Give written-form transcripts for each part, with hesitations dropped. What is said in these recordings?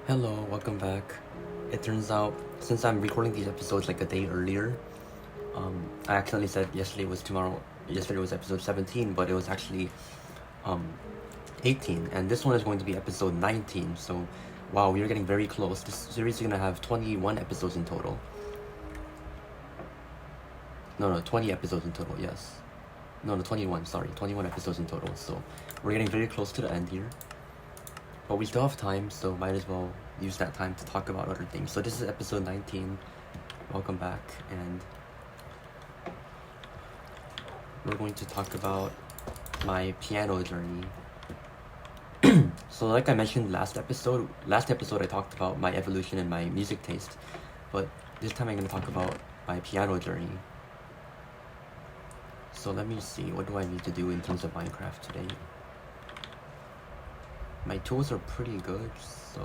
Hello, welcome back. It turns out, since I'm recording these episodes like a day earlier, I accidentally said yesterday was episode 17, but it was actually um, 18, and this one is going to be episode 19, so wow, we are getting very close. This series is going to have 21 episodes in total. No, 20 episodes in total, yes. No, 21, sorry, 21 episodes in total, so we're getting very close to the end here. But we still have time, so might as well use that time to talk about other things. So this is episode 19. Welcome back, and we're going to talk about my piano journey. So like I mentioned last episode I talked about my evolution in my music taste, but this time I'm going to talk about my piano journey. So let me see, what do I need to do in terms of Minecraft today? My tools are pretty good, so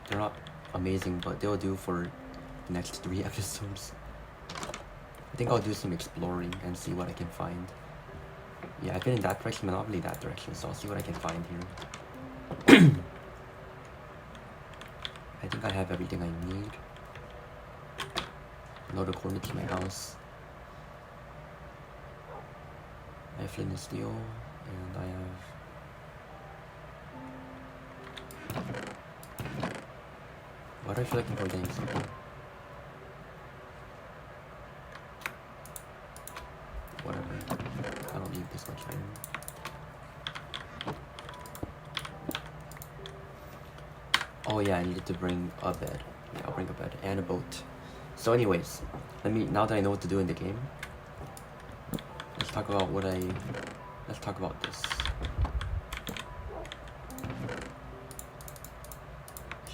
they're not amazing, but they'll do for the next 3 episodes. I think I'll do some exploring and see what I can find. Yeah, I've been in that direction, but not really that direction, so I'll see what I can find here. I think I have everything I need. I know the coordinates to my house. I have flint and steel, and I have... Why do I feel like I'm forgetting something? Whatever. I don't need this much iron. Oh yeah, I needed to bring a bed. Yeah, I'll bring a bed and a boat. So anyways, now that I know what to do in the game, let's talk about this.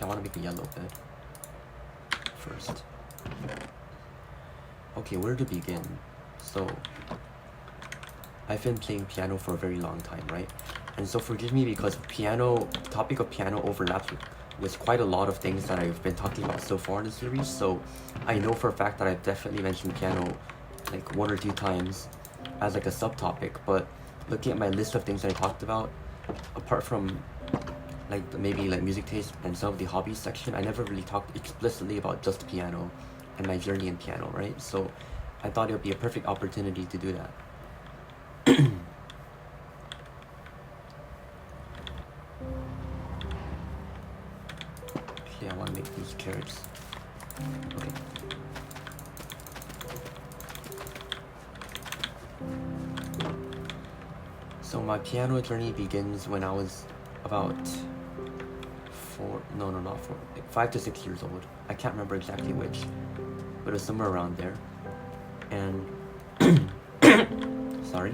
I want to make a yellow bed first. Okay, where to begin? So, I've been playing piano for a very long time, right? And so forgive me because topic of piano overlaps with quite a lot of things that I've been talking about so far in the series. So I know for a fact that I've definitely mentioned piano like 1 or 2 times as like a subtopic, but looking at my list of things that I talked about, apart from maybe music taste and some of the hobbies section, I never really talked explicitly about just piano and my journey in piano, right? So I thought it would be a perfect opportunity to do that. Okay, I want to make these carrots. Okay. So my piano journey begins when I was about 5 to 6 years old. I can't remember exactly which, but it was somewhere around there. And sorry.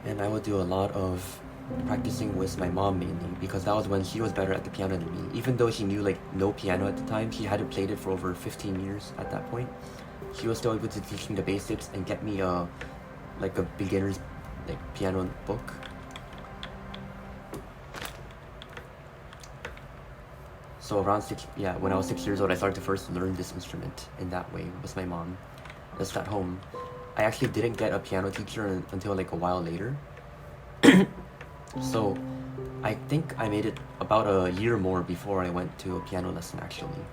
And I would do a lot of practicing with my mom mainly, because that was when she was better at the piano than me. Even though she knew no piano at the time, she hadn't played it for over 15 years at that point. She was still able to teach me the basics and get me a beginner's piano book. So when I was 6 years old, I started to first learn this instrument in that way with my mom, just at home. I actually didn't get a piano teacher until a while later. So I think I made it about a year more before I went to a piano lesson actually.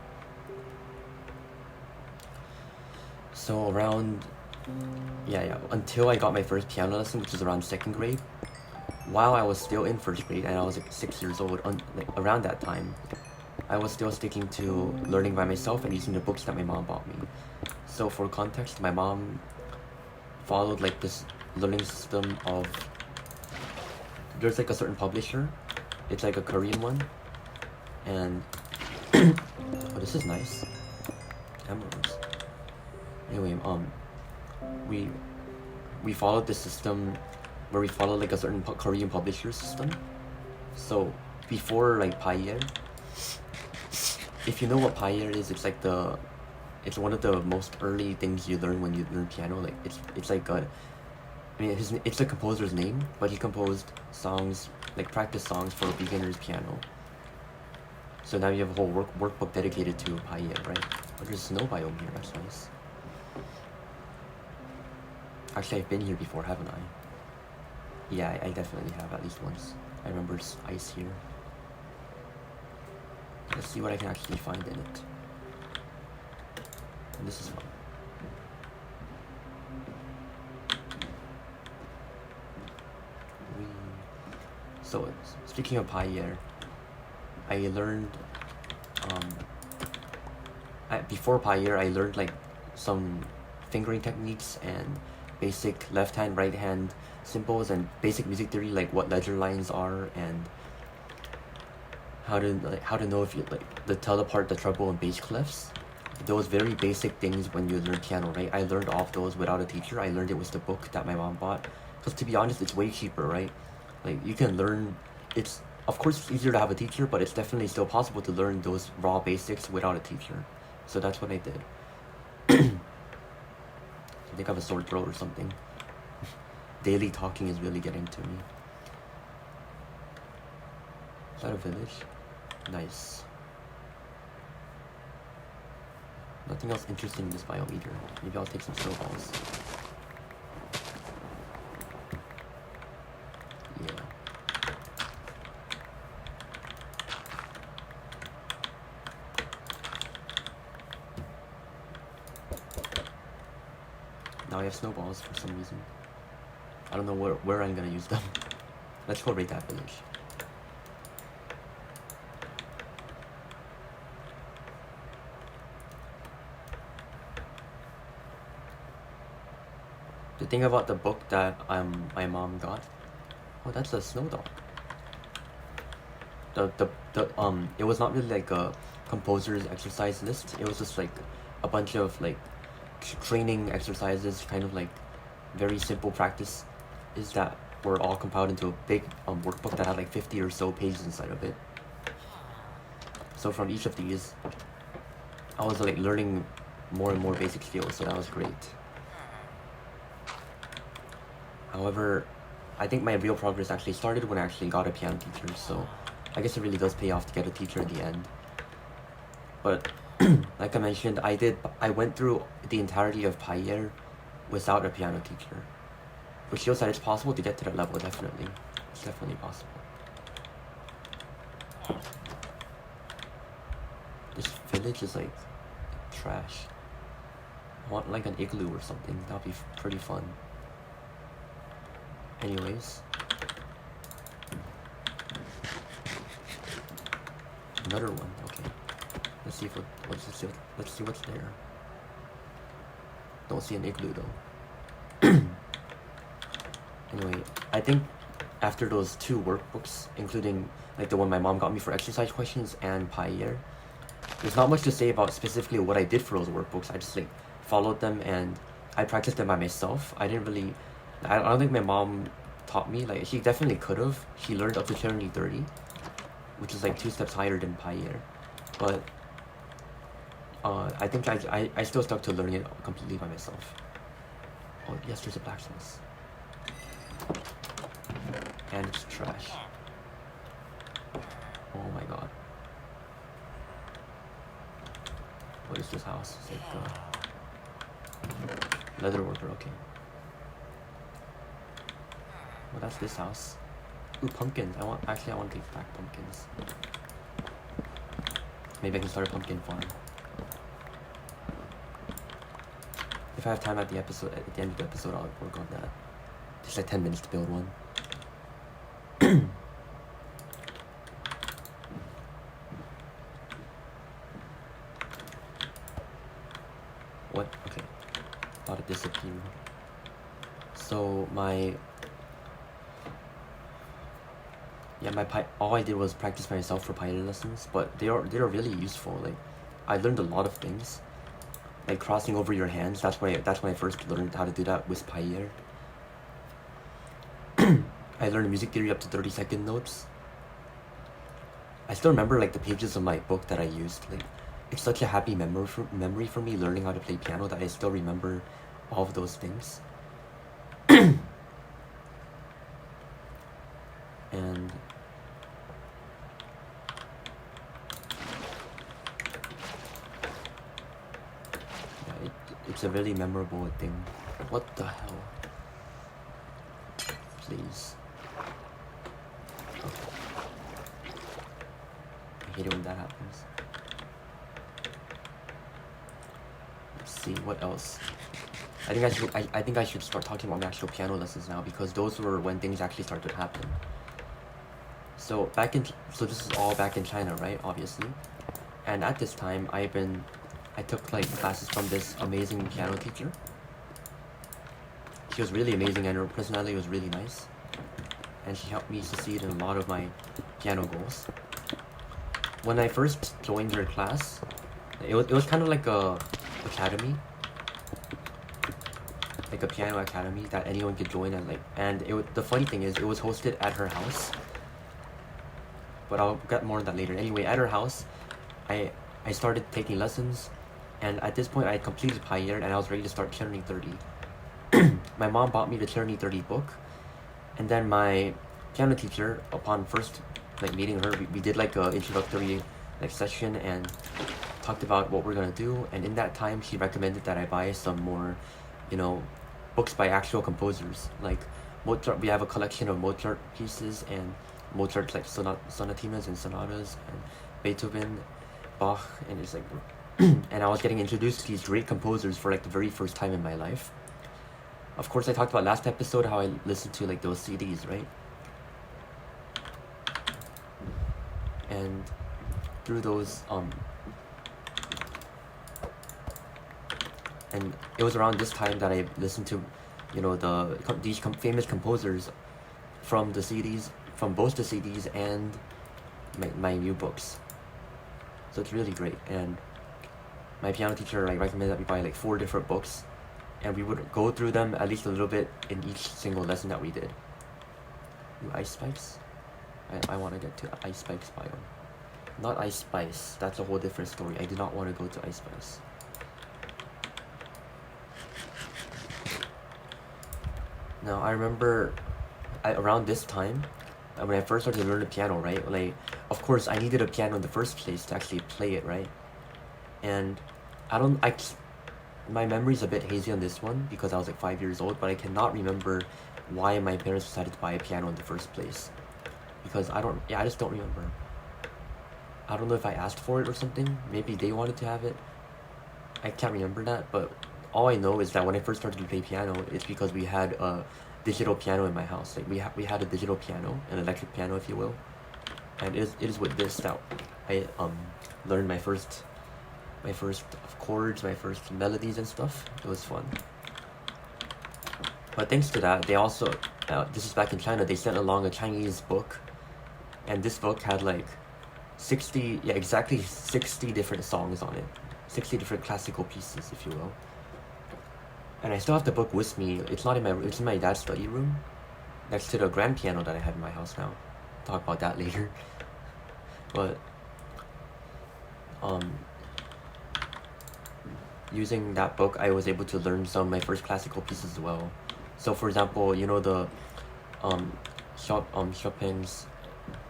So until I got my first piano lesson, which was around 2nd grade, while I was still in 1st grade and I was 6 years old, around that time, I was still sticking to learning by myself and using the books that my mom bought me. So for context, my mom followed this learning system of, there's a certain publisher, it's a Korean one, and oh, this is nice, emeralds. Anyway, we followed this system where we followed a certain Korean publisher system. So before Payer, if you know what Payer is, it's one of the most early things you learn when you learn piano. It's the composer's name, but he composed songs, practice songs for a beginner's piano. So now you have a whole workbook dedicated to Payer, right? Oh, there's a snow biome here, that's nice. Actually, I've been here before, haven't I? Yeah, I definitely have at least once. I remember ice here. Let's see what I can actually find in it. And this is fun. So, speaking of paella, I learned, before paella, I learned like some fingering techniques and basic left hand, right hand symbols and basic music theory, like what ledger lines are and how to know if you to tell apart the treble and bass clefs. Those very basic things when you learn piano, right? I learned all of those without a teacher. I learned it with the book that my mom bought. Because to be honest, it's way cheaper, right? Like you can learn. It's of course it's easier to have a teacher, but it's definitely still possible to learn those raw basics without a teacher. So that's what I did. I think I have a sore throat or something. Daily talking is really getting to me. Is that a village? Nice. Nothing else interesting in this biome either. Maybe I'll take some snowballs. Yeah. Now I have snowballs for some reason. I don't know where I'm gonna use them. Let's go raid that village. The thing about the book that my mom got, oh, that's a snow dog. It was not really like a composer's exercise list. It was just like a bunch of like training exercises, kind of like very simple practice is that were all compiled into a big workbook that had like 50 or so pages inside of it. So from each of these, I was like learning more and more basic skills, so that was great. However, I think my real progress actually started when I actually got a piano teacher, so I guess it really does pay off to get a teacher in the end. But like I mentioned, I went through the entirety of Payer without a piano teacher, which shows that it's possible to get to that level. Definitely, it's definitely possible. This village is like trash. I want like an igloo or something. That'd be pretty fun. Anyways, another one. Okay, let's see what's there. Don't see an igloo though. Anyway, I think after those two workbooks, including like the one my mom got me for exercise questions and Payer, there's not much to say about specifically what I did for those workbooks. I just like followed them and I practiced them by myself. I don't think my mom taught me. Like she definitely could have. She learned up to Cherry 30, which is like 2 steps higher than Payer, but I think I still stuck to learning it completely by myself. Oh yes, there's a blacksmith. And it's trash. Oh my god. What is this house? It's like leather worker, okay. Well, that's this house. Ooh, pumpkins. I want to take back pumpkins. Maybe I can start a pumpkin farm. If I have time at the end of the episode, I'll work on that. Just like 10 minutes to build one. What? Okay. Thought it disappeared. So all I did was practice myself for pilot lessons, but they are really useful. Like I learned a lot of things. Like crossing over your hands, that's when I first learned how to do that with Payer. I learned music theory up to 30-second notes. I still remember like the pages of my book that I used. Like it's such a happy memory for me learning how to play piano that I still remember all of those things. And yeah, it's a really memorable thing. What the hell? Please. hate it when that happens. Let's see, what else? I think I should start talking about my actual piano lessons now, because those were when things actually started to happen. So this is all back in China, right? Obviously. And at this time, I took like classes from this amazing piano teacher. She was really amazing, and her personality was really nice. And she helped me succeed in a lot of my piano goals. When I first joined her class, it was kind of like a academy, like a piano academy that anyone could join, and the funny thing is, it was hosted at her house. But I'll get more on that later. Anyway, at her house, I started taking lessons, and at this point I had completed Pi year and I was ready to start turning 30. My mom bought me the Turning 30 book, and then my piano teacher, upon first meeting her, we did like a introductory session and talked about what we're gonna do. And in that time, she recommended that I buy some more, books by actual composers. Like Mozart, we have a collection of Mozart pieces and Mozart's sonatinas and sonatas, and Beethoven, Bach, and it's and I was getting introduced to these great composers for the very first time in my life. Of course, I talked about last episode how I listened to those CDs, right? And through those, and it was around this time that I listened to, these famous composers from the CDs, from both the CDs and my new books. So it's really great. And my piano teacher recommended that we buy 4 different books, and we would go through them at least a little bit in each single lesson that we did. Ooh, Ice Spikes? I want to get to Ice Spikes biome. Not Ice Spice, that's a whole different story. I did not want to go to Ice Spice. Now, I remember around this time, when I first started to learn the piano, right? Of course, I needed a piano in the first place to actually play it, right? And my memory's a bit hazy on this one because I was 5 years old, but I cannot remember why my parents decided to buy a piano in the first place. Because I just don't remember. I don't know if I asked for it or something. Maybe they wanted to have it. I can't remember that, but all I know is that when I first started to play piano, it's because we had a digital piano in my house. We had a digital piano, an electric piano, if you will. And it is with this that I learned my first chords, my first melodies and stuff. It was fun. But thanks to that, they also, this is back in China, they sent along a Chinese book, and this book had exactly 60 different songs on it. 60 different classical pieces, if you will. And I still have the book with me. It's in my dad's study room, next to the grand piano that I have in my house now. Talk about that later. But using that book, I was able to learn some of my first classical pieces as well. So, for example, the Chopin's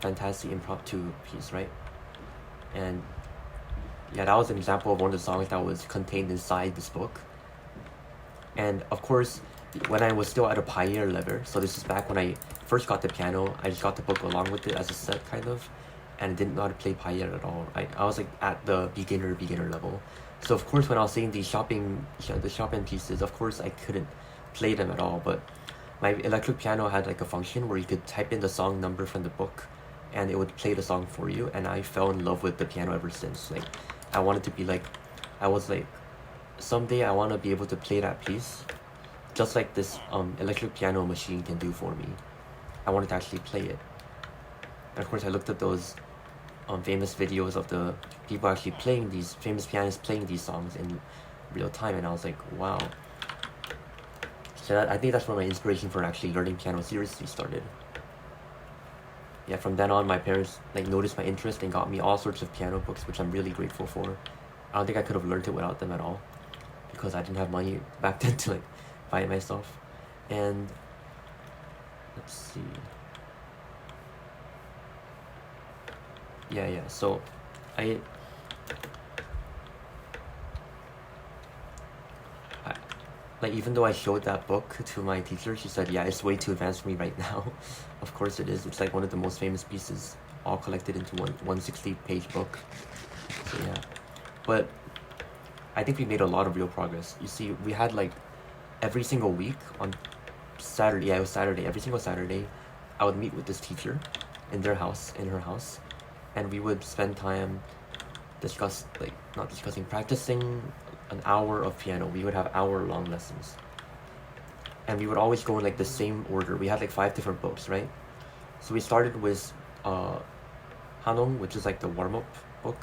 Fantasy Impromptu piece, right? And yeah, that was an example of one of the songs that was contained inside this book. And of course, when I was still at a Pi year level, so this is back when I first got the piano, I just got the book along with it as a set, kind of, and didn't know how to play Pi year at all. I was at the beginner level. So of course, when I was seeing the Chopin pieces, of course I couldn't play them at all. But my electric piano had a function where you could type in the song number from the book, and it would play the song for you. And I fell in love with the piano ever since. I wanted to be someday I want to be able to play that piece, just like this electric piano machine can do for me. I wanted to actually play it. And of course, I looked at those famous videos of the people actually playing these famous pianists playing these songs in real time, and I was like, wow. So I think that's where my inspiration for actually learning piano seriously started. Yeah, from then on, my parents noticed my interest and got me all sorts of piano books, which I'm really grateful for. I don't think I could have learned it without them at all, because I didn't have money back then to buy it myself. And let's see. Yeah, so I even though I showed that book to my teacher, she said, yeah, it's way too advanced for me right now. Of course it is. It's one of the most famous pieces all collected into one 60-page book. So yeah, but I think we made a lot of real progress. You see, we had like every single week on Saturday. Yeah, it was Saturday. Every single Saturday, I would meet with this teacher in her house, and we would spend time practicing an hour of piano. We would have hour-long lessons, and we would always go in like the same order. We had like 5 different books, right? So we started with Hanong, which is like the warm-up book,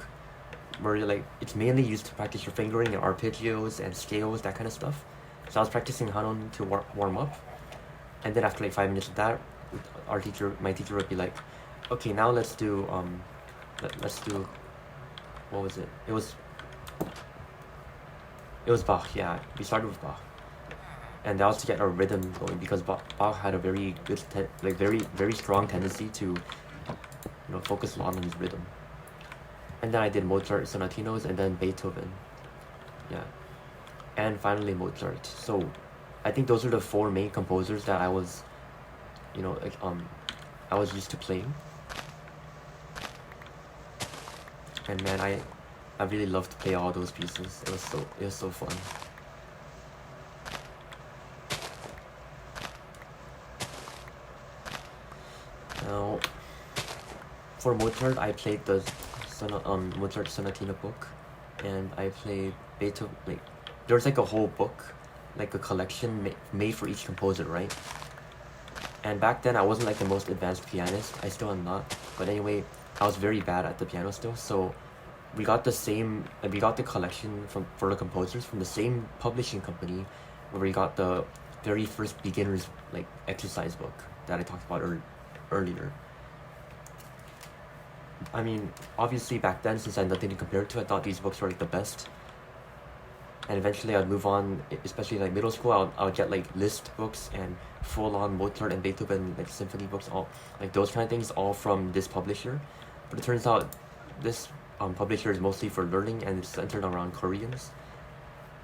where you're like, it's mainly used to practice your fingering and arpeggios and scales, that kind of stuff. So I was practicing Hanong to warm up, and then after like 5 minutes of that, my teacher would be like, okay, now let's do what was it? It was Bach. Yeah, we started with Bach, and that was to get our rhythm going, because Bach had a very good, very strong tendency to, focus a lot on his rhythm. And then I did Mozart sonatinos, and then Beethoven. Yeah, and finally Mozart. So I think those are the 4 main composers that I was, I was used to playing. And man, I really loved to play all those pieces. It was so fun. Now, for Mozart, I played the Mozart Sonatina book, and I played Beethoven. Like, there's like a whole book, like a collection made for each composer, right? And back then, I wasn't like the most advanced pianist. I still am not. But anyway, I was very bad at the piano still. So we got the collection for the composers from the same publishing company, where we got the very first beginner's like exercise book that I talked about earlier. I mean, obviously back then, since I had nothing to compare it to, I thought these books were like the best. And eventually I'd move on, especially like middle school, I would get like list books and full-on Mozart and Beethoven like symphony books, all like those kind of things, all from this publisher. But it turns out this publisher is mostly for learning, and it's centered around Koreans.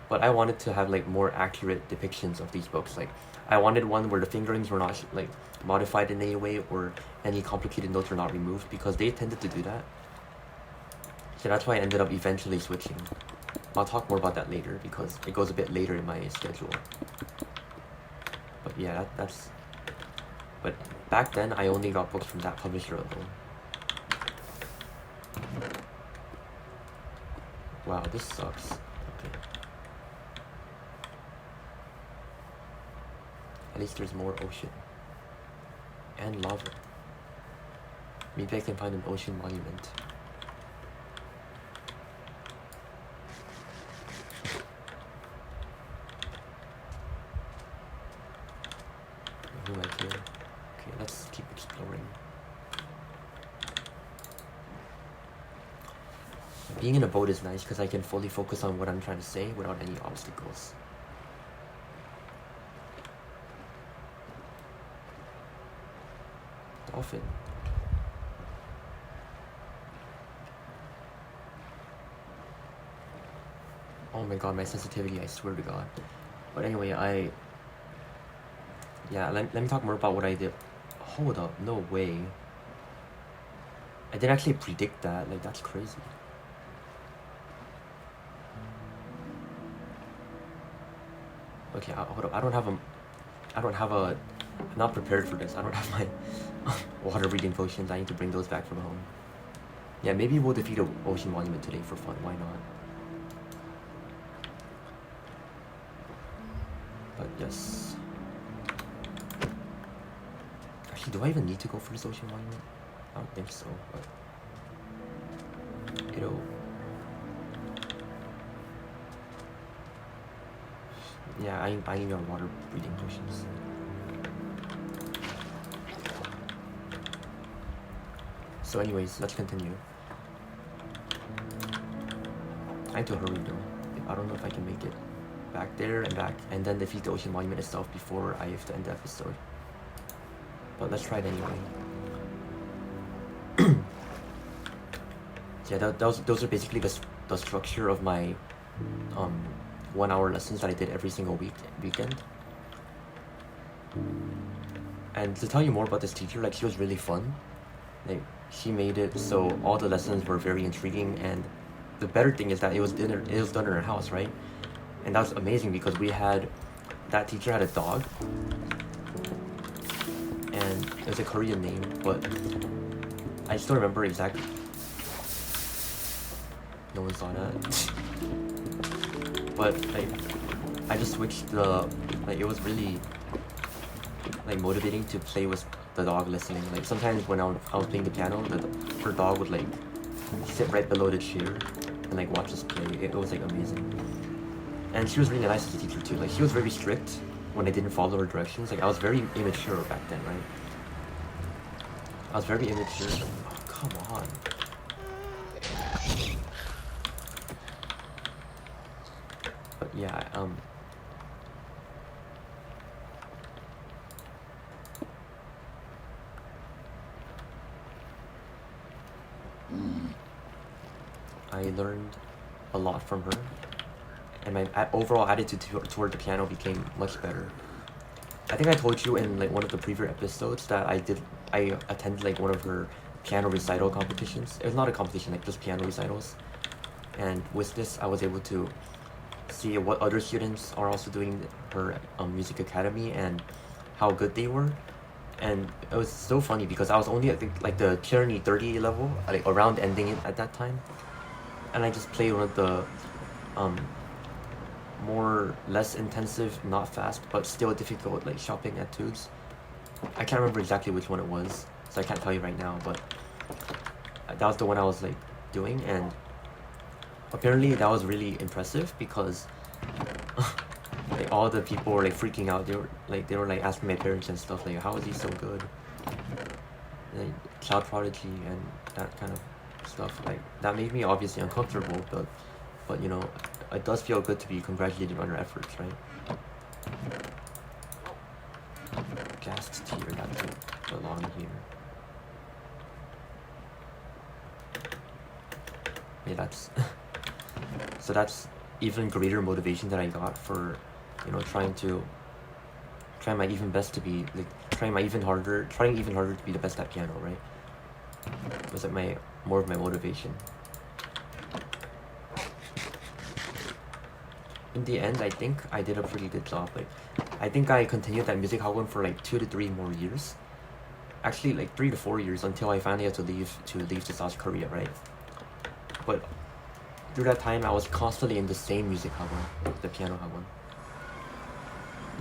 But I wanted to have like more accurate depictions of these books. Like, I wanted one where the fingerings were not like modified in any way, or any complicated notes were not removed, because they tended to do that. So that's why I ended up eventually switching. I'll talk more about that later, because it goes a bit later in my schedule. But yeah, but back then I only got books from that publisher alone. Wow, this sucks. Okay. At least there's more ocean. And lava. Maybe I can find an ocean monument. Right here. Okay, let's keep exploring. Being in a boat is nice because I can fully focus on what I'm trying to say without any obstacles. Dolphin. Oh my god, my sensitivity, I swear to god. But anyway, let me talk more about what I did. Hold up, no way. I didn't actually predict that, like that's crazy. Okay, hold up, I'm not prepared for this. I don't have my water breathing potions. I need to bring those back from home. Yeah, maybe we'll defeat an ocean monument today for fun, why not? But yes. Actually, do I even need to go for this ocean monument? I don't think so, but yeah, I need your water breathing potions. So anyways, let's continue. I need to hurry though. I don't know if I can make it back there and back, and then defeat the ocean monument itself before I have to end the episode. But let's try it anyway. Yeah, those are basically the structure of my 1 hour lessons that I did every single weekend. And to tell you more about this teacher, like, she was really fun. like she made it so all the lessons were very intriguing, and the better thing is that it was done in her house, right? And that was amazing because that teacher had a dog, and it was a Korean name, but I still remember exactly. No one saw that. But like, I just switched it was really like motivating to play with the dog listening. Like sometimes when I was playing the piano, her dog would like sit right below the chair and like watch us play. It was like amazing. And she was really nice as a teacher too. Like she was very strict when I didn't follow her directions. Like I was very immature back then, right? I was very immature. Oh, come on. But yeah, I learned a lot from her, and my overall attitude toward the piano became much better. I think I told you in like one of the previous episodes that I attended like one of her piano recital competitions. It was not a competition, like just piano recitals. And with this, I was able to see what other students are also doing her music academy and how good they were. And it was so funny because I was only at like the Tyranny 30 level, like around ending it at that time. And I just played one of the less intensive, not fast, but still difficult, like shopping etudes. I can't remember exactly which one it was, so I can't tell you right now, but that was the one I was like doing, and apparently that was really impressive because like all the people were like freaking out. They were like asking my parents and stuff like, how is he so good? Like child prodigy and that kind of stuff. Like that made me obviously uncomfortable, but you know, it does feel good to be congratulated on your efforts, right? Gassed tier, that doesn't belong here. Yeah, that's so that's even greater motivation that I got for, you know, trying my even best to be like trying even harder to be the best at piano, right? Was it more of my motivation? In the end, I think I did a pretty good job. Like, I think I continued that music hall for like 2 to 3 more years. Actually, like 3 to 4 years until I finally had to leave to South Korea, right? But through that time, I was constantly in the same music hall, the piano hall.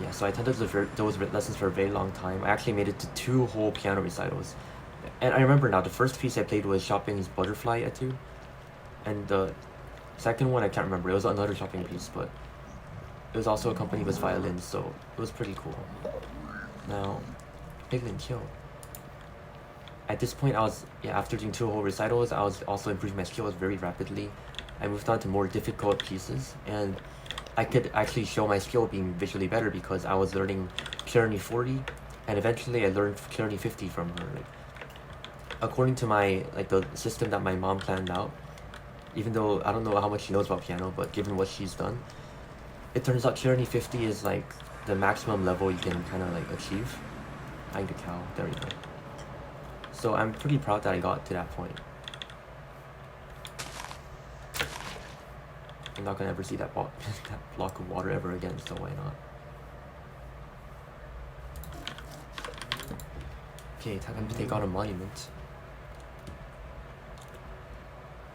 Yeah, so I attended those lessons for a very long time. I actually made it to 2 whole piano recitals. And I remember now, the first piece I played was Chopin's Butterfly Etude. And the second one, I can't remember. It was another Chopin piece, but it was also accompanied with violins, so it was pretty cool. Now, Piglin Kill. At this point, after doing 2 whole recitals, I was also improving my skills very rapidly. I moved on to more difficult pieces, and I could actually show my skill being visually better because I was learning Tyranny 40, and eventually I learned Tyranny 50 from her. Like, according to the system that my mom planned out, even though I don't know how much she knows about piano, but given what she's done, it turns out Tyranny 50 is like the maximum level you can kind of like achieve. Hide the cow, there we go. So I'm pretty proud that I got to that point. I'm not gonna ever see that block of water ever again, so why not? Okay, time to take on a monument.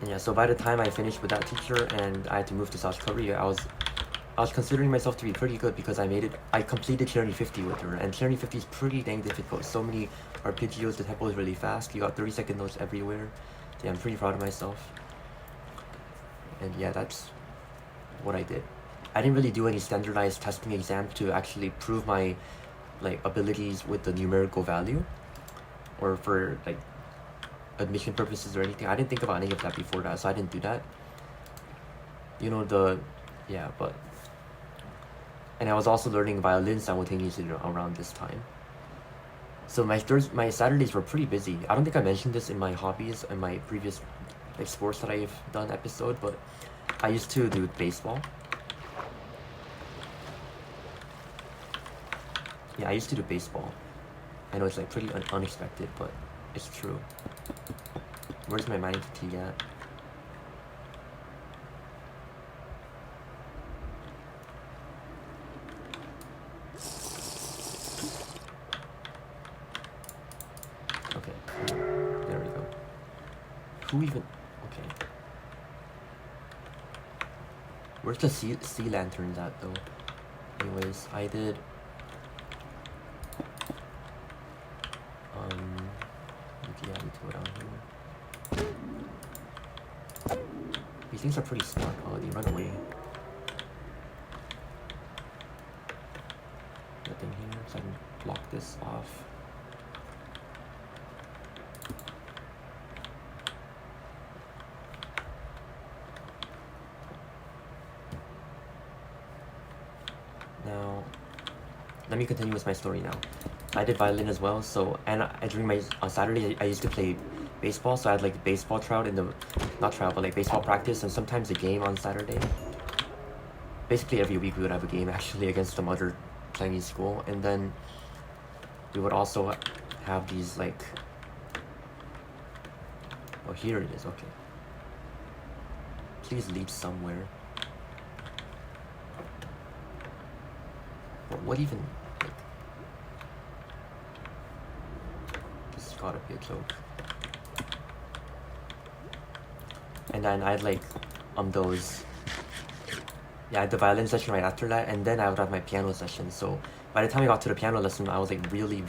And yeah, so by the time I finished with that teacher and I had to move to South Korea, I was considering myself to be pretty good because I completed Tyranny 50 with her, and Tyranny 50 is pretty dang difficult. So many arpeggios, the tempo is really fast, you got 30-second notes everywhere. Yeah, I'm pretty proud of myself. And yeah, that's what I did. I didn't really do any standardized testing exam to actually prove my like abilities with the numerical value or for like admission purposes or anything. I didn't think about any of that before that, so I didn't do that. You know, and I was also learning violin simultaneously around this time. So my Saturdays were pretty busy. I don't think I mentioned this in my hobbies and my previous like sports that I've done episode, but I used to do baseball. Yeah, I used to do baseball. I know it's like pretty unexpected, but it's true. Where's my mining fatigue at? Okay, there we go. Who even? Okay. Where's the sea lanterns at though? Anyways, I did. Okay, I need to go down here. These things are pretty smart. Oh, they run away. Nothing here, so I can block this off. Now, let me continue with my story now. I did violin as well, so, and during my Saturday, I used to play baseball, so I had like baseball tryout in the, not tryout, but like baseball practice, and sometimes a game on Saturday. Basically every week we would have a game actually against some other Chinese school, and then we would also have these like, oh here it is, okay. Please lead somewhere. What even, like, this has gotta be a joke. And then I had like, those, yeah, I had the violin session right after that, and then I would have my piano session. So by the time I got to the piano lesson, I was like really,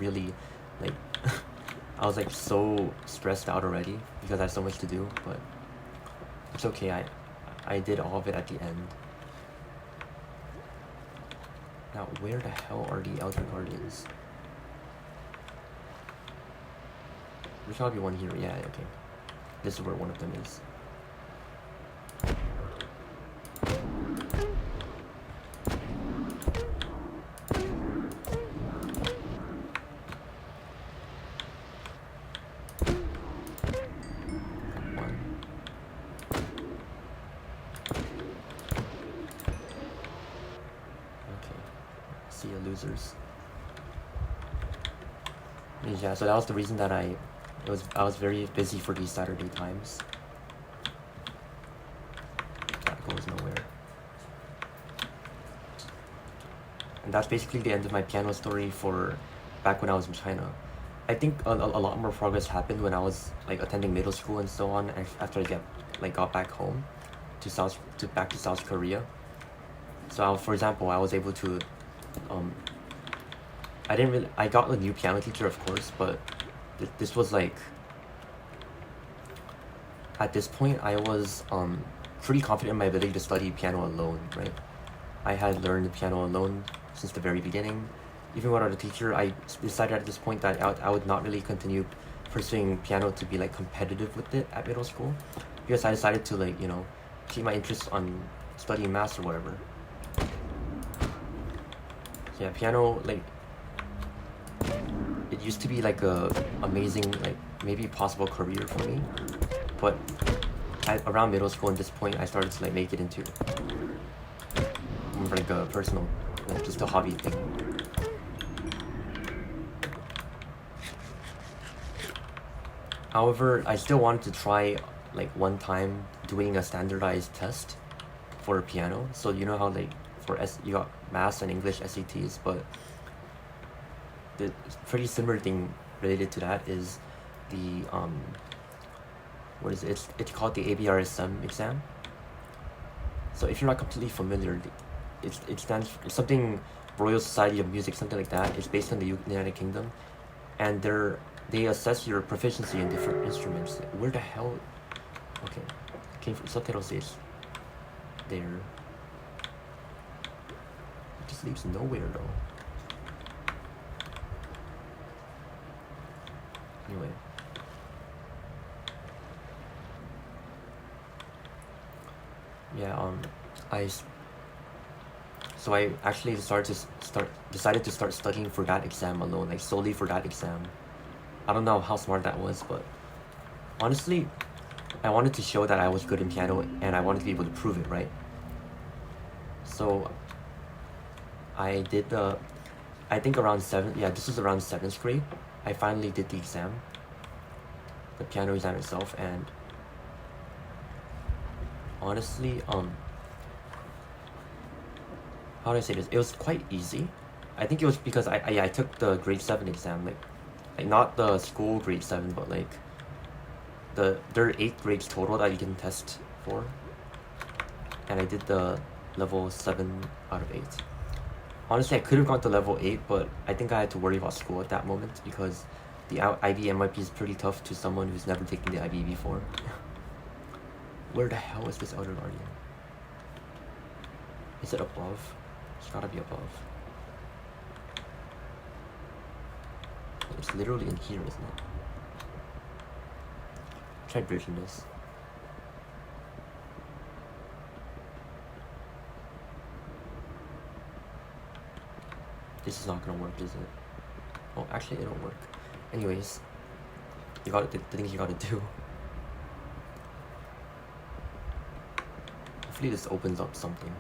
like, I was like so stressed out already because I had so much to do, but it's okay, I did all of it at the end. Now, where the hell are the Elder Guardians? There's gotta be one here, yeah, okay. This is where one of them is. See you losers. Yeah, so that was the reason that I was very busy for these Saturday times. That goes nowhere. And that's basically the end of my piano story for back when I was in China. I think a lot more progress happened when I was like attending middle school and so on, after I got back home to back to South Korea. So for example, I was able to I got a new piano teacher, of course, but this was like, at this point I was pretty confident in my ability to study piano alone, right? I had learned the piano alone since the very beginning. Even without a teacher, I decided at this point that I would not really continue pursuing piano to be like competitive with it at middle school, because I decided to like, you know, keep my interest on studying maths or whatever. Yeah, piano, like, it used to be like a amazing, like, maybe possible career for me, but around middle school at this point, I started to like make it into more like a personal, like, just a hobby thing. However, I still wanted to try like one time doing a standardized test for piano. So you know how like you got maths and English SATs, but the pretty similar thing related to that is the what is it? It's called the ABRSM exam. So if you're not completely familiar, it stands for something Royal Society of Music, something like that. It's based in the United Kingdom, and they assess your proficiency in different instruments. Where the hell? Okay, subtitle says there. It just leaves nowhere though. Anyway. Yeah, so I actually decided to start studying for that exam alone, like solely for that exam. I don't know how smart that was, but honestly, I wanted to show that I was good in piano and I wanted to be able to prove it, right? So I did I think around this was around 7th grade, I finally did the exam. the piano exam itself, and honestly, how do I say this? It was quite easy. I think it was because I took the grade 7 exam, like not the school grade 7, but like there are 8 grades total that you can test for, and I did the level 7 out of 8. Honestly, I could have gone to level 8, but I think I had to worry about school at that moment because the IB MIP is pretty tough to someone who's never taken the IB before. Where the hell is this outer guardian? Is it above? It's gotta be above. It's literally in here, isn't it? Try bridging this. This is not gonna work, is it? Oh, actually, it'll work. Anyways, you got the things you gotta do. Hopefully, this opens up something.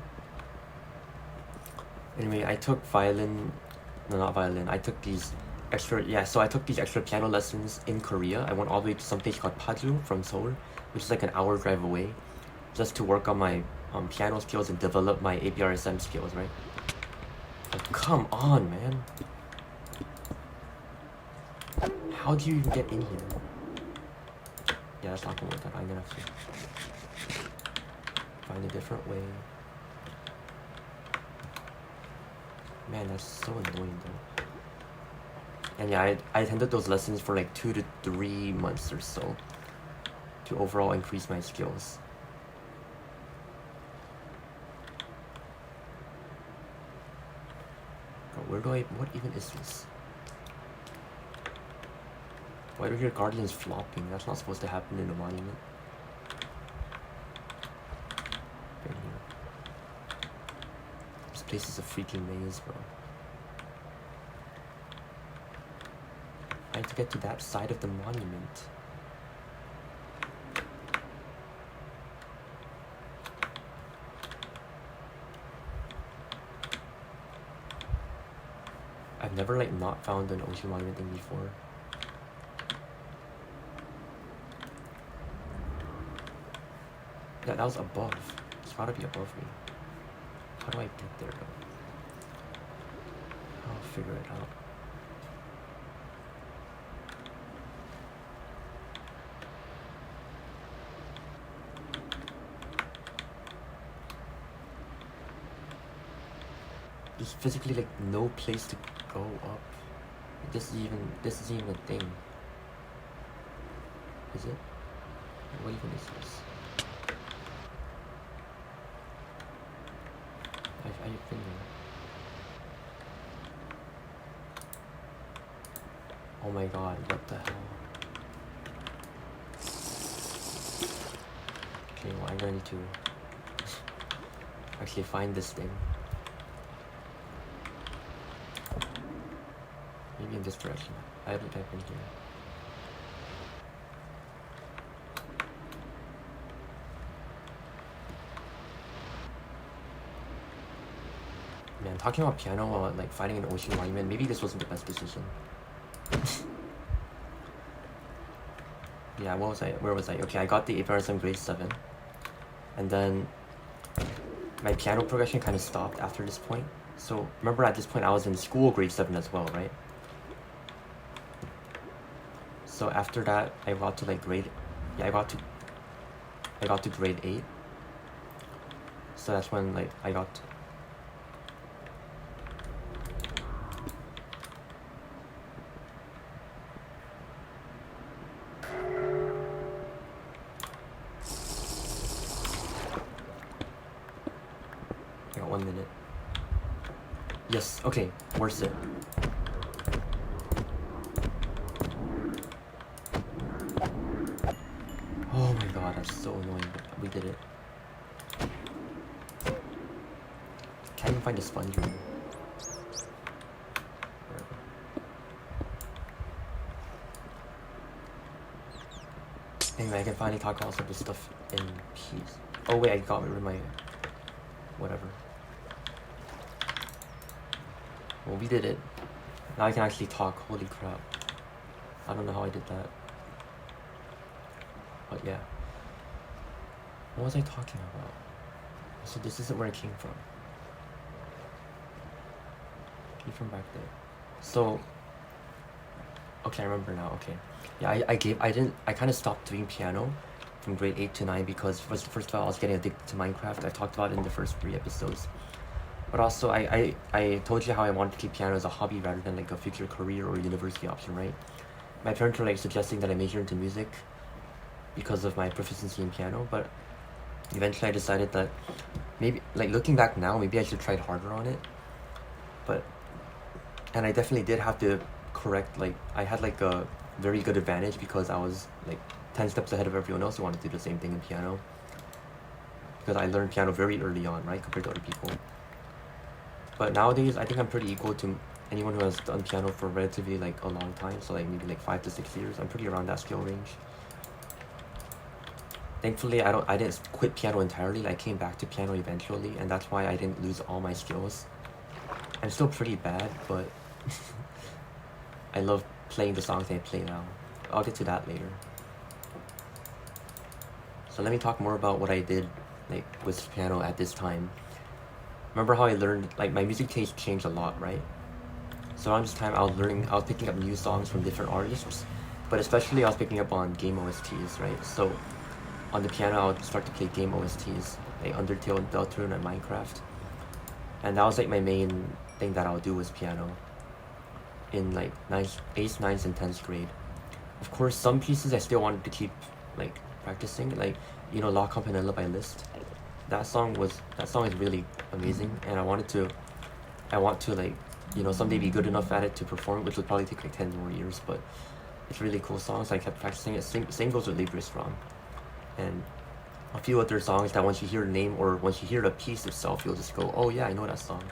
Anyway, I took violin. No, not violin. I took these extra. Yeah, so I took these extra piano lessons in Korea. I went all the way to some place called Paju from Seoul, which is like an hour drive away, just to work on my piano skills and develop my APRSM skills, right? Oh, come on, man. How do you even get in here? Yeah, that's not gonna work out. I'm gonna have to find a different way. Man, that's so annoying though. And yeah, I attended those lessons for like 2 to 3 months or so to overall increase my skills. But what even is this? Why do I hear guardians flopping? That's not supposed to happen in a monument. Right here. This place is a freaking maze, bro. I have to get to that side of the monument. I've never like not found an ocean monument thing before. Yeah, that was above. It's gotta be above me. How do I get there though? I'll figure it out. There's physically like no place to go up. This isn't even a thing. Is it? What even is this? I've been there. Oh my god, what the hell? Okay, well I'm gonna need to actually find this thing. Maybe in this direction. I have to type in here. Man, talking about piano while like fighting an ocean monument, maybe this wasn't the best decision. Yeah, where was I? Okay, I got the APRSM grade 7. And then my piano progression kind of stopped after this point. So remember at this point I was in school grade 7 as well, right? So after that I got to like I got to grade 8. So that's when like I got I got 1 minute. Yes, okay, where's it? Oh my god, that's so annoying, but we did it. Can't even find a sponge room. Anyway, I can finally talk about some of this stuff in peace. Oh wait, I got rid of my whatever. Well, we did it. Now I can actually talk. Holy crap. I don't know how I did that. But yeah. What was I talking about? So this isn't where it came from. It came from back there. So, okay, I remember now. Okay, yeah, I kind of stopped doing piano from grade 8 to 9 because first of all I was getting addicted to Minecraft. I talked about it in the first 3 episodes. But also I told you how I wanted to keep piano as a hobby rather than like a future career or university option, right? My parents were like suggesting that I major into music because of my proficiency in piano, but eventually I decided that maybe, like looking back now, maybe I should have tried harder on it. But, and I definitely did have to correct, like I had like a very good advantage because I was like 10 steps ahead of everyone else who wanted to do the same thing in piano. Because I learned piano very early on, right, compared to other people. But nowadays, I think I'm pretty equal to anyone who has done piano for relatively like a long time. So like maybe like 5 to 6 years. I'm pretty around that skill range. Thankfully, I didn't quit piano entirely. I came back to piano eventually, and that's why I didn't lose all my skills. I'm still pretty bad, but I love playing the songs I play now. I'll get to that later. So let me talk more about what I did like with piano at this time. Remember how I learned, like my music taste changed a lot, right? So around this time I was picking up new songs from different artists, but especially I was picking up on game OSTs, right? So on the piano I would start to play game OSTs, like Undertale, Deltarune, and Minecraft. And that was like my main thing that I would do was piano in like 8th, 9th, and 10th grade. Of course, some pieces I still wanted to keep like practicing, like, you know, La Campanella by Liszt. That song is really amazing, and I want to like, you know, someday be good enough at it to perform, which would probably take like 10 more years, but it's a really cool song, so I kept practicing it. Same goes with Libre Strong. And a few other songs that once you hear the name or once you hear the piece itself, you'll just go, oh yeah, I know that song.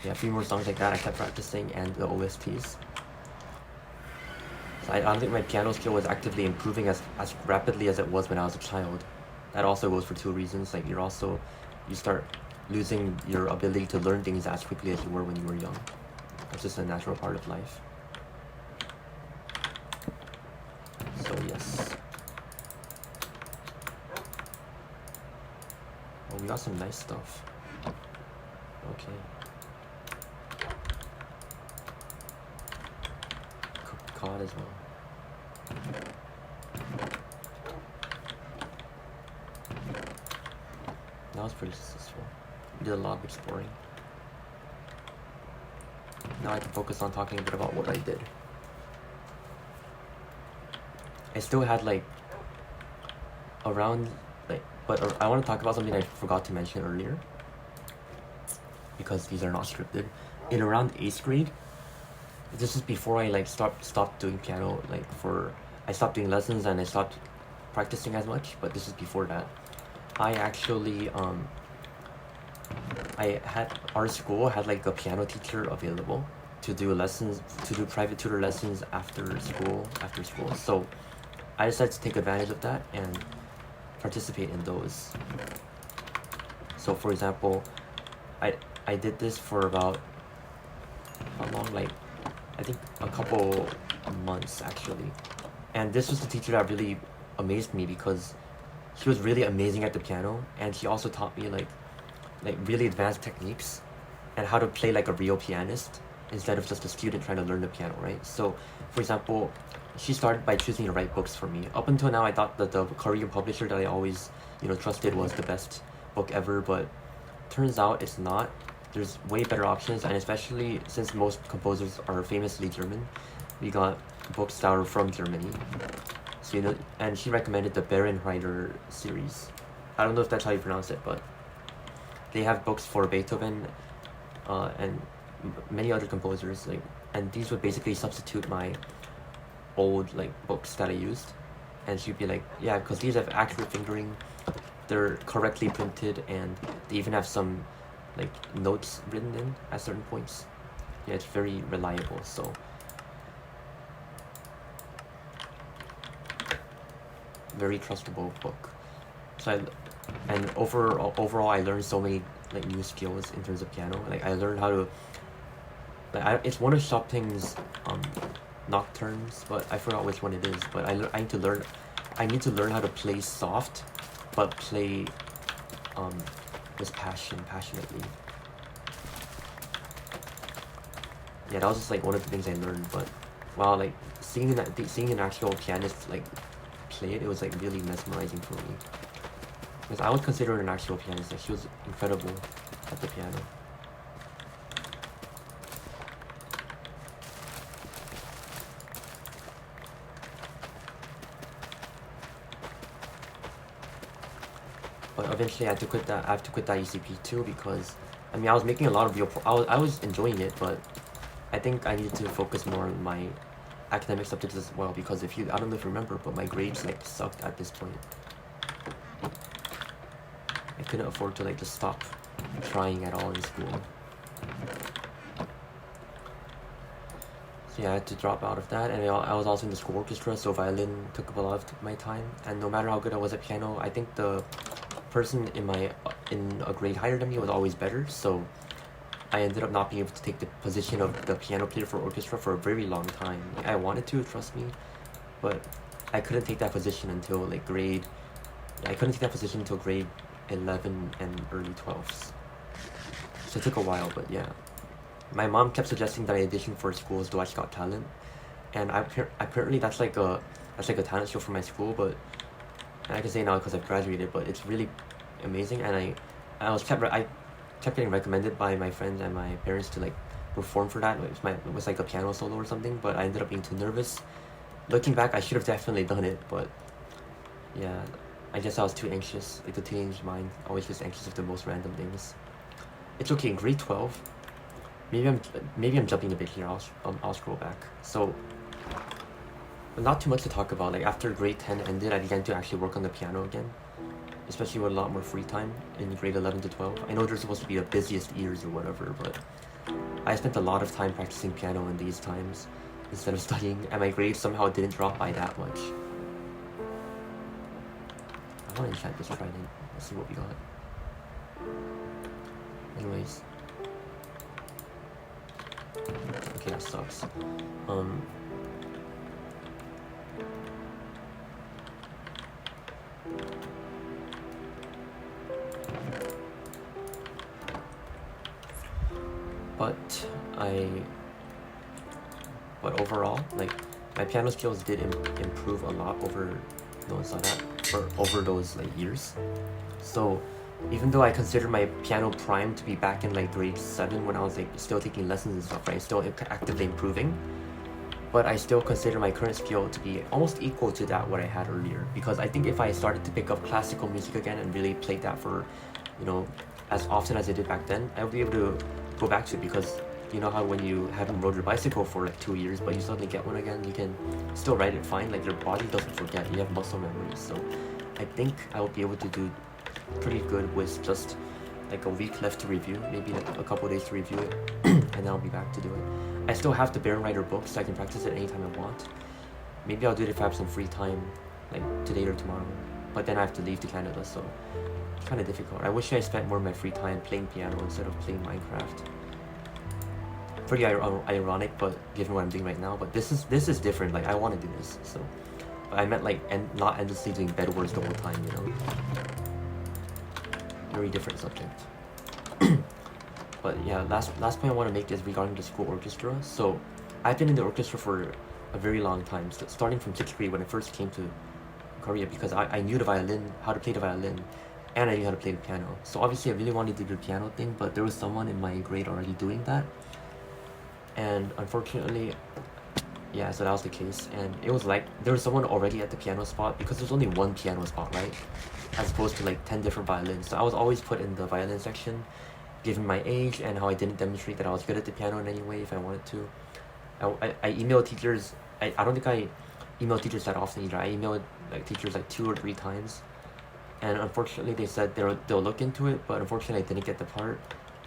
Yeah, a few more songs like that I kept practicing, and the OSTs. So I don't think my piano skill was actively improving as rapidly as it was when I was a child. That also goes for 2 reasons. Like you start losing your ability to learn things as quickly as you were when you were young. That's just a natural part of life. So yes. Oh, we got some nice stuff. Okay. Cooked cod as well. That was pretty successful. We did a lot of exploring. Now I can focus on talking a bit about what I did. I still had like around like, but I want to talk about something I forgot to mention earlier, because these are not scripted. In around 8th grade, this is before I like stopped doing piano, like I stopped doing lessons and I stopped practicing as much, but this is before that. I actually our school had like a piano teacher available to do private tutor lessons after school. So I decided to take advantage of that and participate in those. So for example, I did this for about, how long, like I think a couple months actually. And this was the teacher that really amazed me because she was really amazing at the piano, and she also taught me like really advanced techniques and how to play like a real pianist instead of just a student trying to learn the piano, right? So for example, she started by choosing the right books for me. Up until now I thought that the Korean publisher that I always, you know, trusted was the best book ever, but turns out it's not. There's way better options, and especially since most composers are famously German, we got books that are from Germany. So, you know, and she recommended the Bärenreiter series. I don't know if that's how you pronounce it, but they have books for Beethoven and many other composers, like, and these would basically substitute my old like books that I used. And she'd be like, yeah, because these have accurate fingering, they're correctly printed, and they even have some like notes written in at certain points. Yeah, it's very reliable. So very trustable book. So overall I learned so many like new skills in terms of piano. Like I learned how to it's one of Chopin's nocturnes, but I forgot which one it is. But I need to learn I need to learn how to play soft, but play with passionately. Yeah, that was just like one of the things I learned. But wow, like seeing an actual pianist like play it, it was like really mesmerizing for me. Because I would consider her an actual pianist. Like she was incredible at the piano. But eventually I had to quit that. I have to quit that ECP too because I mean I was making a lot of real. I was enjoying it, but I think I needed to focus more on my academic subjects as well because if you, I don't know if you remember, but my grades like sucked at this point. I couldn't afford to like just stop trying at all in school. So yeah, I had to drop out of that, and I was also in the school orchestra, so violin took up a lot of my time. And no matter how good I was at piano, I think the person in a grade higher than me was always better, so I ended up not being able to take the position of the piano player for orchestra for a very long time. Like, I wanted to, trust me, but I couldn't take that position until like grade 11 and early 12s. So it took a while, but yeah. My mom kept suggesting that I audition for schools to watch Got Talent, and apparently that's like a talent show for my school, but I can say now because I've graduated, but it's really amazing, and I kept getting recommended by my friends and my parents to like perform for that. It was like a piano solo or something, but I ended up being too nervous. Looking back, I should have definitely done it, but yeah, I guess I was too anxious. Like the teenage mind, always just anxious of the most random things. It's okay. In grade 12, maybe I'm jumping a bit here. I'll scroll back. So, but not too much to talk about. Like after grade 10 ended, I began to actually work on the piano again, especially with a lot more free time in grade 11 to 12. I know they're supposed to be the busiest years or whatever, but I spent a lot of time practicing piano in these times instead of studying, and my grades somehow didn't drop by that much. I want to enchant this trident. Let's see what we got. Anyways. Okay, that sucks. But overall, like my piano skills did improve a lot over those like years. So even though I consider my piano prime to be back in like grade 7 when I was like still taking lessons and stuff, right, still actively improving, but I still consider my current skill to be almost equal to that what I had earlier, because I think if I started to pick up classical music again and really played that for, you know, as often as I did back then, I would be able to go back to it, because you know how when you haven't rode your bicycle for like 2 years but you suddenly get one again, you can still ride it fine. Like your body doesn't forget, you have muscle memory. So I think I will be able to do pretty good with just like a week left to review, maybe like a couple days to review it, and then I'll be back to do it. I still have the Baron Rider book, so I can practice it anytime I want. Maybe I'll do it if I have some free time, like today or tomorrow, but then I have to leave to Canada, so it's kind of difficult. I wish I spent more of my free time playing piano instead of playing Minecraft. Pretty ironic, but given what I'm doing right now, but this is different. Like I want to do this, so but I meant like not endlessly doing bed wars the whole time, you know. Very different subject. But yeah, last point I want to make is regarding the school orchestra. So I've been in the orchestra for a very long time, so starting from 6th grade when I first came to Korea, because I knew the violin, how to play the violin, and I knew how to play the piano. So obviously I really wanted to do the piano thing, but there was someone in my grade already doing that, and unfortunately, yeah, so that was the case. And it was like there was someone already at the piano spot, because there's only one piano spot, right, as opposed to like 10 different violins. So I was always put in the violin section, given my age and how I didn't demonstrate that I was good at the piano in any way if I wanted to. I emailed teachers. I don't think I emailed teachers that often either. I emailed like teachers like 2 or 3 times, and unfortunately they said they'll look into it, but unfortunately I didn't get the part.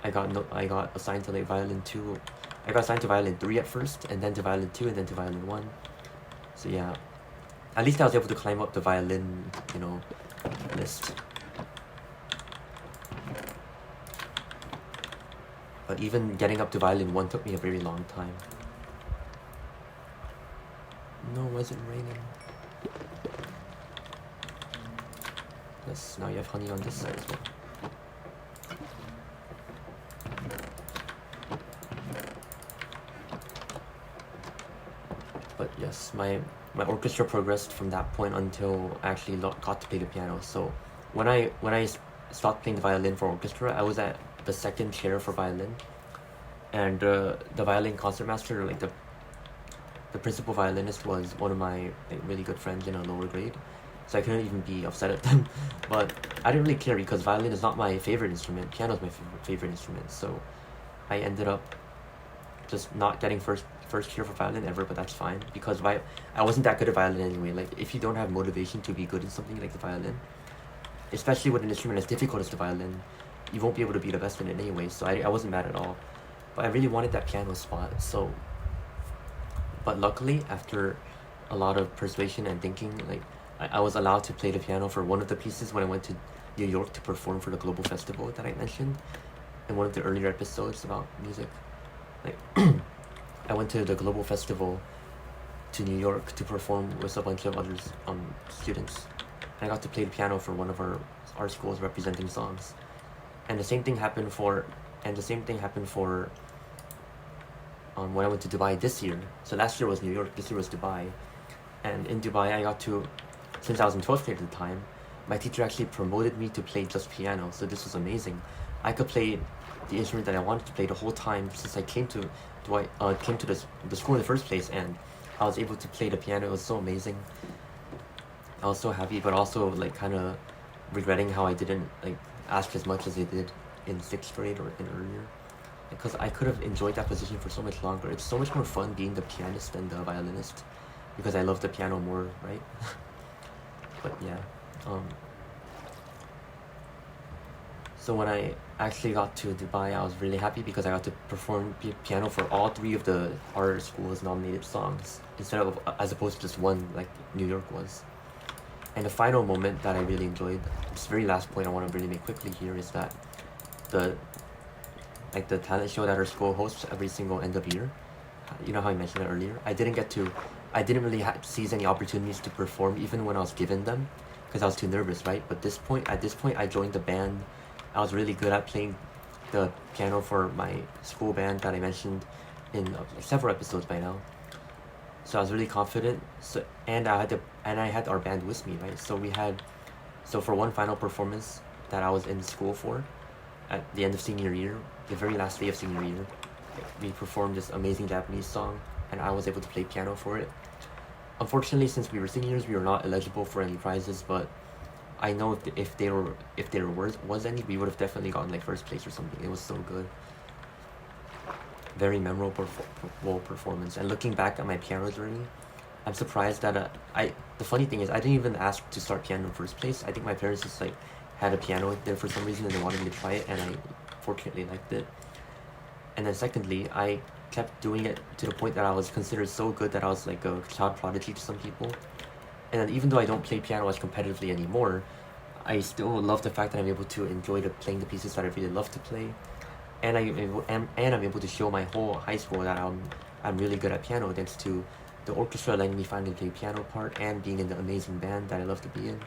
I got assigned to like violin 2. I got assigned to violin 3 at first, and then to violin 2, and then to violin 1. So yeah, at least I was able to climb up the violin, you know, list. But even getting up to violin 1 took me a very long time. No, it wasn't raining. Yes, now you have honey on this side as well. But yes, my orchestra progressed from that point until I actually got to play the piano. So when I stopped playing the violin for orchestra, I was at the second chair for violin, and the violin concertmaster, like the principal violinist, was one of my really good friends in a lower grade. So I couldn't even be upset at them. But I didn't really care because violin is not my favorite instrument. Piano is my favorite instrument. So I ended up just not getting first chair for violin ever, but that's fine because I wasn't that good at violin anyway. Like, if you don't have motivation to be good in something like the violin, especially with an instrument as difficult as the violin, you won't be able to be the best in it anyway. So I wasn't mad at all, but I really wanted that piano spot. So, but luckily, after a lot of persuasion and thinking, like, I was allowed to play the piano for one of the pieces when I went to New York to perform for the Global Festival that I mentioned in one of the earlier episodes about music. Like, I went to the Global Festival to New York to perform with a bunch of other students. And I got to play the piano for one of our schools representing songs. And the same thing happened for when I went to Dubai this year. So last year was New York, this year was Dubai. And in Dubai, I got to, since I was in 12th grade at the time, my teacher actually promoted me to play just piano. So this was amazing. I could play the instrument that I wanted to play the whole time since I came to the school in the first place, and I was able to play the piano. It was so amazing. I was so happy, but also like kind of regretting how I didn't like ask as much as I did in 6th grade or in earlier, because I could have enjoyed that position for so much longer. It's so much more fun being the pianist than the violinist, because I love the piano more, right? But yeah, so when I actually got to Dubai, I was really happy because I got to perform piano for all 3 of our school's nominated songs, as opposed to just one like New York was. And the final moment that I really enjoyed, this very last point I want to really make quickly here, is that the talent show that our school hosts every single end of year, you know how I mentioned it earlier, I didn't really seize any opportunities to perform even when I was given them, because I was too nervous, right? But at this point I joined the band. I was really good at playing the piano for my school band that I mentioned in several episodes by now. So I was really confident. And I had our band with me, right? So for one final performance that I was in school for, at the end of senior year, the very last day of senior year, we performed this amazing Japanese song, and I was able to play piano for it. Unfortunately, since we were seniors, we were not eligible for any prizes, but I know if there was any, we would have definitely gotten like first place or something. It was so good. Very memorable performance. And looking back at my piano journey, I'm surprised that the funny thing is I didn't even ask to start piano in the first place. I think my parents just like had a piano there for some reason and they wanted me to try it, and I fortunately liked it. And then secondly, I kept doing it to the point that I was considered so good that I was like a child prodigy to some people. And then even though I don't play piano as competitively anymore, I still love the fact that I'm able to enjoy playing the pieces that I really love to play. And I'm able to show my whole high school that I'm really good at piano, thanks to the orchestra letting me finally play piano part and being in the amazing band that I love to be in.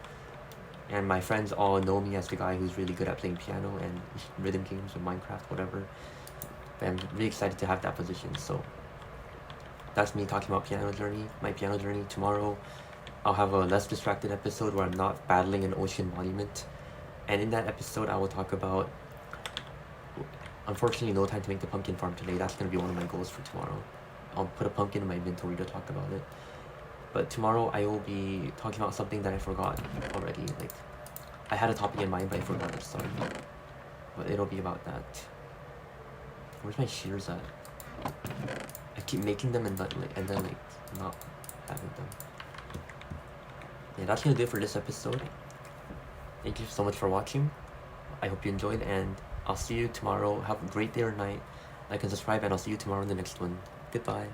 And my friends all know me as the guy who's really good at playing piano and rhythm games or Minecraft, whatever. I'm really excited to have that position. So that's me talking about my piano journey. Tomorrow I'll have a less distracted episode where I'm not battling an ocean monument. And in that episode I will talk about, unfortunately, no time to make the pumpkin farm today. That's going to be one of my goals for tomorrow. I'll put a pumpkin in my inventory to talk about it. But tomorrow I will be talking about something that I forgot already. Like, I had a topic in mind, but I forgot it, sorry. But it'll be about that. Where's my shears at? I keep making them and then not having them. Yeah, that's gonna do it for this episode. Thank you so much for watching. I hope you enjoyed, and I'll see you tomorrow. Have a great day or night. Like and subscribe, and I'll see you tomorrow in the next one. Goodbye.